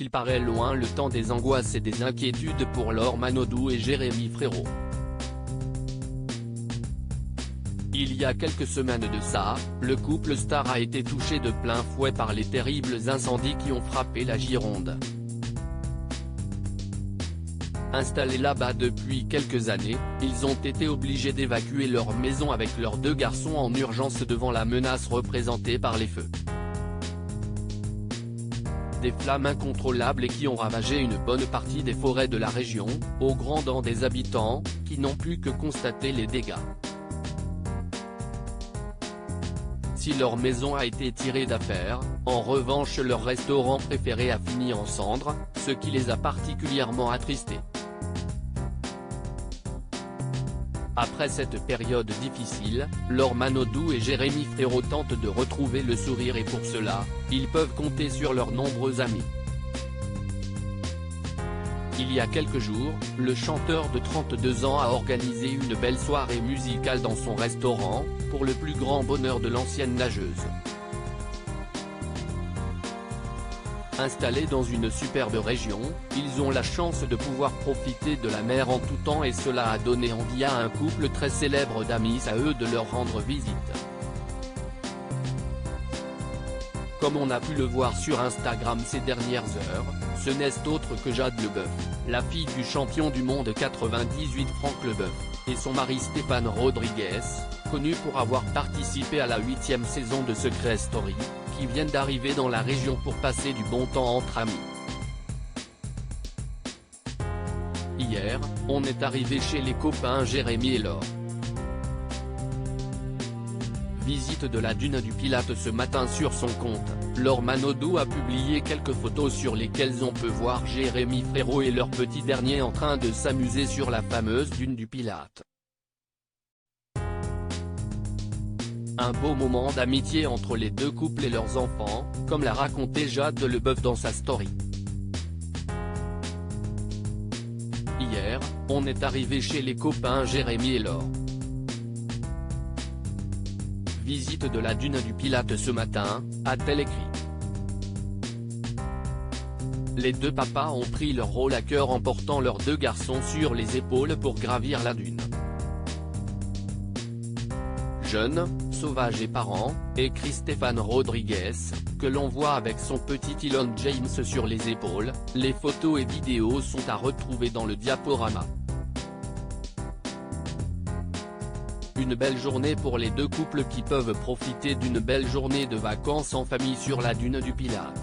qu'il paraît loin le temps des angoisses et des inquiétudes pour Laure Manodou et Jérémy Frérot. Il y a quelques semaines de ça, le couple star a été touché de plein fouet par les terribles incendies qui ont frappé la Gironde. Installés là-bas depuis quelques années, ils ont été obligés d'évacuer leur maison avec leurs 2 garçons en urgence devant la menace représentée par les feux. Des flammes incontrôlables et qui ont ravagé une bonne partie des forêts de la région, au grand dam des habitants, qui n'ont pu que constater les dégâts. Si leur maison a été tirée d'affaire, en revanche leur restaurant préféré a fini en cendres, ce qui les a particulièrement attristés. Après cette période difficile, Laure Manodou et Jérémy Frérot tentent de retrouver le sourire et pour cela, ils peuvent compter sur leurs nombreux amis. Il y a quelques jours, le chanteur de 32 ans a organisé une belle soirée musicale dans son restaurant, pour le plus grand bonheur de l'ancienne nageuse. Installés dans une superbe région, ils ont la chance de pouvoir profiter de la mer en tout temps et cela a donné envie à un couple très célèbre d'amis à eux de leur rendre visite. Comme on a pu le voir sur Instagram ces dernières heures, ce n'est autre que Jade Leboeuf, la fille du champion du monde 98 Franck Leboeuf, et son mari Stéphane Rodriguez, connu pour avoir participé à la 8e saison de Secret Story, qui viennent d'arriver dans la région pour passer du bon temps entre amis. Hier, on est arrivé chez les copains Jérémy et Laure. Visite de la dune du Pilate ce matin sur son compte, Laure Manodou a publié quelques photos sur lesquelles on peut voir Jérémy Frérot et leur petit dernier en train de s'amuser sur la fameuse dune du Pilate. Un beau moment d'amitié entre les 2 couples et leurs enfants, comme l'a raconté Jade Leboeuf dans sa story. Hier, on est arrivé chez les copains Jérémy et Laure. Visite de la dune du Pilate ce matin, a-t-elle écrit. Les 2 papas ont pris leur rôle à cœur en portant leurs 2 garçons sur les épaules pour gravir la dune. Jeune, sauvage et parent, écrit Stéphane Rodriguez, que l'on voit avec son petit Elon James sur les épaules. Les photos et vidéos sont à retrouver dans le diaporama. Une belle journée pour les 2 couples qui peuvent profiter d'une belle journée de vacances en famille sur la dune du Pilate.